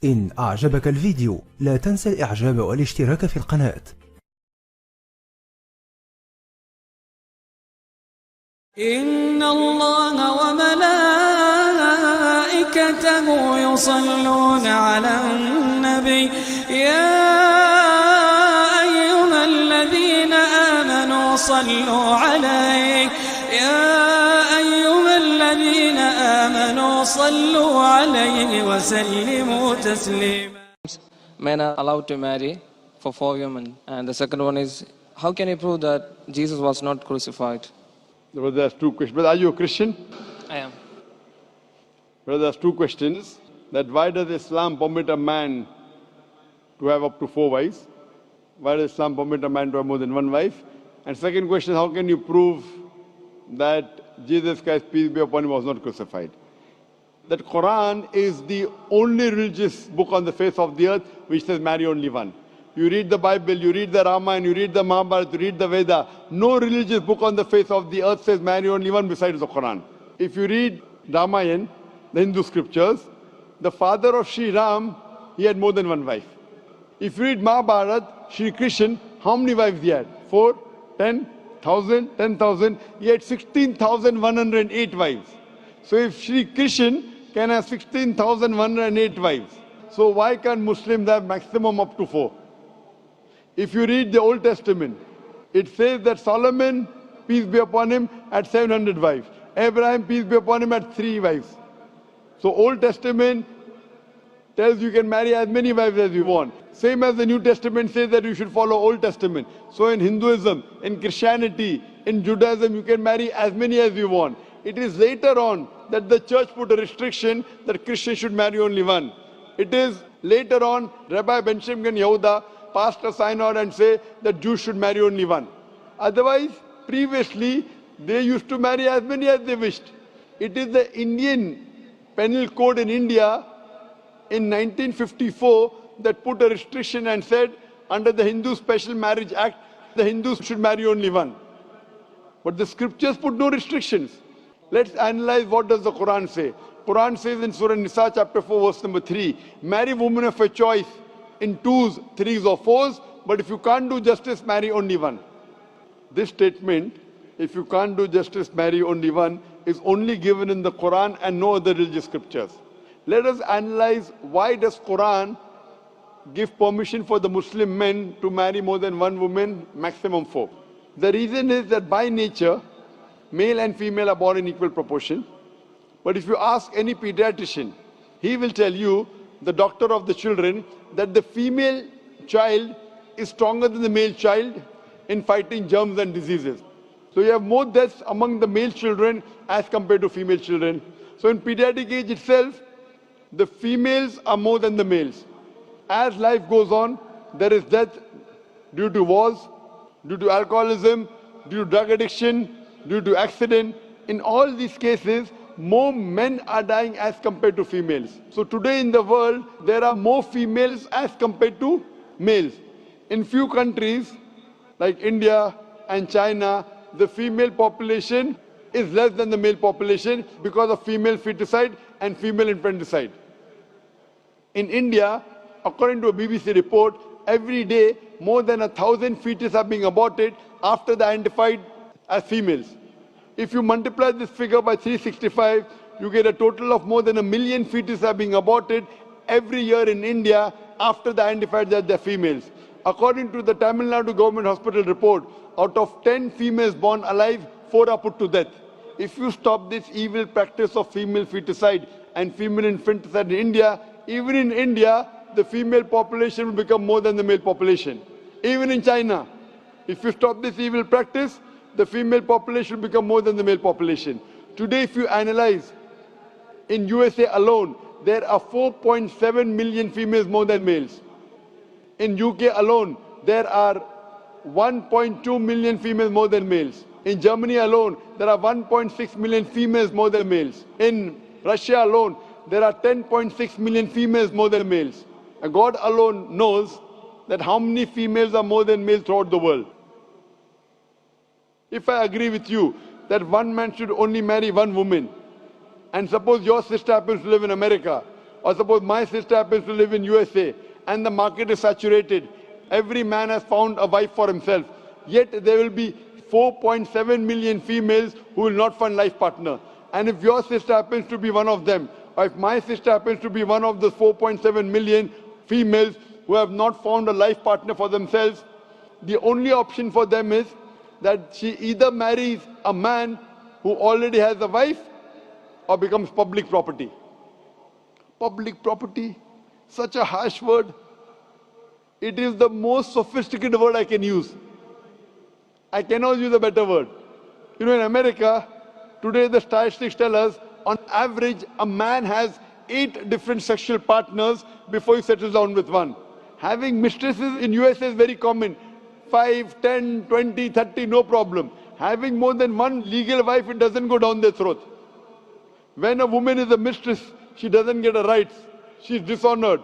إن أعجبك الفيديو لا تنسى الإعجاب والاشتراك في القناة. إن الله وملائكته يصلون على النبي يا أيها الذين آمنوا صلوا عليه صلوا عليه وسلموا تسليما. Men are allowed to marry for 4 women. And the second one is, how can you prove that Jesus was not crucified? Brother, there's two questions. Brother, are you a Christian? I am. Brother, there's two questions. That why does Islam permit a man to have up to 4 wives? Why does Islam permit a man to have more than 1 wife? And second question, how can you prove that Jesus Christ, peace be upon him, was not crucified? That Quran is the only religious book on the face of the earth which says marry only one. You read the Bible, you read the Ramayana, you read the Mahabharata, you read the Veda. No religious book on the face of the earth says marry only one besides the Quran. If you read Ramayana, the Hindu scriptures, the father of Sri Ram, he had more than 1 wife. If you read Mahabharata, Sri Krishna, how many wives he had? 4, 10, 1,000, 10,000. He had 16,108 wives. So if Sri Krishna can have 16,108 wives, so why can't Muslims have maximum up to 4? If you read the Old Testament, it says that Solomon, peace be upon him, had 700 wives. Abraham, peace be upon him, had 3 wives. So Old Testament tells you can marry as many wives as you want. Same as the New Testament says that you should follow Old Testament. So in Hinduism, in Christianity, in Judaism, you can marry as many as you want. It is later on that the church put a restriction that Christians should marry only one. It is later on Rabbi Benjamin Yehuda passed a synod and say that Jews should marry only one. Otherwise, previously, they used to marry as many as they wished. It is the Indian penal code in India in 1954 that put a restriction and said under the Hindu Special Marriage Act, the Hindus should marry only one. But the scriptures put no restrictions. Let's analyze what does the Quran say. Quran says in Surah Nisa chapter 4 verse number 3, marry women of your choice in 2s, 3s or 4s, but if you can't do justice, marry only one. This statement, if you can't do justice, marry only one, is only given in the Quran and no other religious scriptures. Let us analyze why does Quran give permission for the Muslim men to marry more than 1 woman, maximum 4. The reason is that by nature, male and female are born in equal proportion. But if you ask any pediatrician, he will tell you, the doctor of the children, that the female child is stronger than the male child in fighting germs and diseases. So you have more deaths among the male children as compared to female children. So in pediatric age itself, the females are more than the males. As life goes on, there is death due to wars, due to alcoholism, due to drug addiction, due to accident. In all these cases, more men are dying as compared to females. So today in the world, there are more females as compared to males. In few countries, like India and China, the female population is less than the male population because of female feticide and female infanticide. In India, according to a BBC report, every day more than 1,000 fetuses are being aborted after they are identified as females. If you multiply this figure by 365, you get a total of more than 1 million fetuses are being aborted every year in India after they are identified that they are females. According to the Tamil Nadu government hospital report, out of 10 females born alive, 4 are put to death. If you stop this evil practice of female feticide and female infanticide in India, even in India, the female population will become more than the male population. Even in China, if you stop this evil practice, the female population will become more than the male population. Today, if you analyze, in USA alone, there are 4.7 million females more than males. In UK alone, there are 1.2 million females more than males. In Germany alone, there are 1.6 million females more than males. In Russia alone, there are 10.6 million females more than males. And God alone knows that how many females are more than males throughout the world. If I agree with you that one man should only marry one woman, and suppose your sister happens to live in America, Or suppose my sister happens to live in USA and the market is saturated. Every man has found a wife for himself. Yet there will be 4.7 million females who will not find life partner. And if your sister happens to be one of them, or if my sister happens to be one of the 4.7 million females who have not found a life partner for themselves, the only option for them is that she either marries a man who already has a wife or becomes public property. Public property, such a harsh word. It is the most sophisticated word I can use. I cannot use a better word. You know, in America, today the statistics tell us, on average, a man has 8 different sexual partners before he settles down with one. Having mistresses in USA is very common. 5, 10, 20, 30, no problem. Having more than one legal wife, it doesn't go down their throat. When a woman is a mistress, she doesn't get her rights. She is dishonored.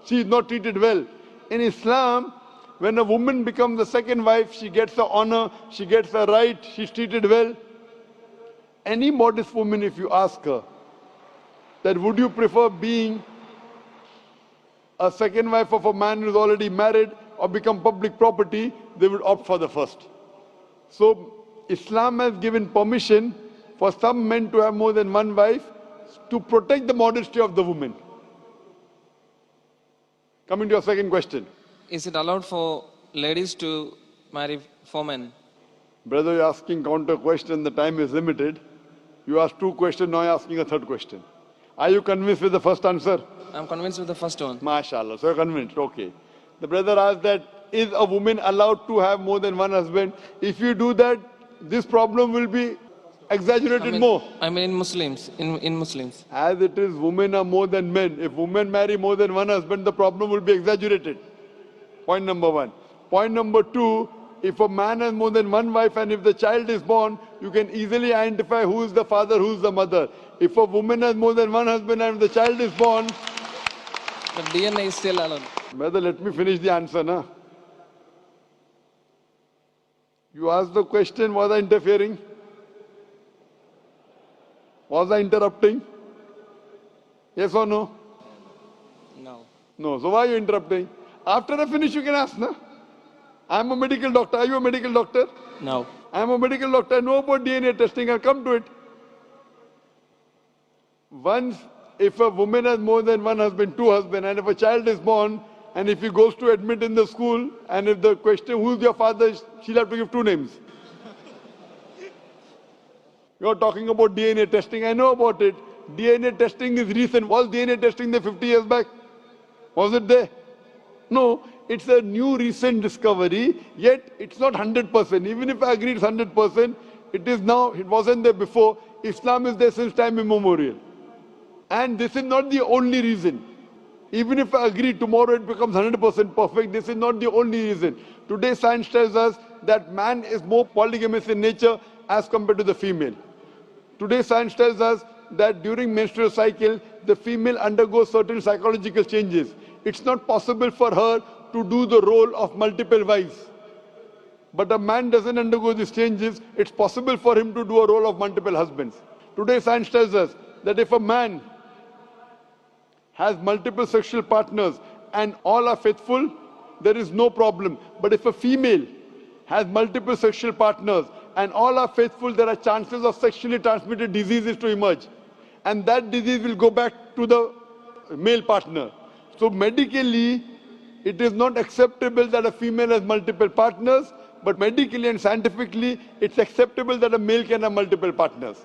She is not treated well. In Islam, when a woman becomes the second wife, she gets her honor, she gets her right, she's treated well. Any modest woman, if you ask her, that would you prefer being a second wife of a man who's already married or become public property, they would opt for the first. So Islam has given permission for some men to have more than one wife to protect the modesty of the woman. Coming to your second question. Is it allowed for ladies to marry 4 men? Brother, you're asking counter question, the time is limited. You asked 2 questions, now you're asking a 3rd question. Are you convinced with the first answer? I'm convinced with the first one. MashaAllah, so you're convinced, okay. The brother asked that, is a woman allowed to have more than one husband? If you do that, this problem will be exaggerated more. I mean in Muslims, in Muslims. As it is, women are more than men. If women marry more than one husband, the problem will be exaggerated. Point number 1. Point number 2, if a man has more than one wife and if the child is born, you can easily identify who is the father, who is the mother. If a woman has more than one husband and if the child is born... But DNA is still allowed. Brother, let me finish the answer, na? You asked the question, was I interfering? Was I interrupting? Yes or no? No. No. So why are you interrupting? After I finish, you can ask, na? I'm a medical doctor. Are you a medical doctor? No. I'm a medical doctor. I know about DNA testing. I'll come to it. Once, if a woman has more than one husband, 2 husbands, and if a child is born, and if he goes to admit in the school, and if the question, who's your father, she'll have to give 2 names. You're talking about DNA testing. I know about it. DNA testing is recent. Was DNA testing there 50 years back? Was it there? No. It's a new recent discovery, yet it's not 100%. Even if I agree it's 100%, it is now, it wasn't there before. Islam is there since time immemorial. And this is not the only reason. Even if I agree tomorrow it becomes 100% perfect, this is not the only reason. Today science tells us that man is more polygamous in nature as compared to the female. Today science tells us that during menstrual cycle, the female undergoes certain psychological changes. It's not possible for her to do the role of multiple wives. But a man doesn't undergo these changes, it's possible for him to do a role of multiple husbands. Today science tells us that if a man has multiple sexual partners and all are faithful, there is no problem. But if a female has multiple sexual partners and all are faithful, there are chances of sexually transmitted diseases to emerge. And that disease will go back to the male partner. So medically, it is not acceptable that a female has multiple partners, but medically and scientifically, it's acceptable that a male can have multiple partners.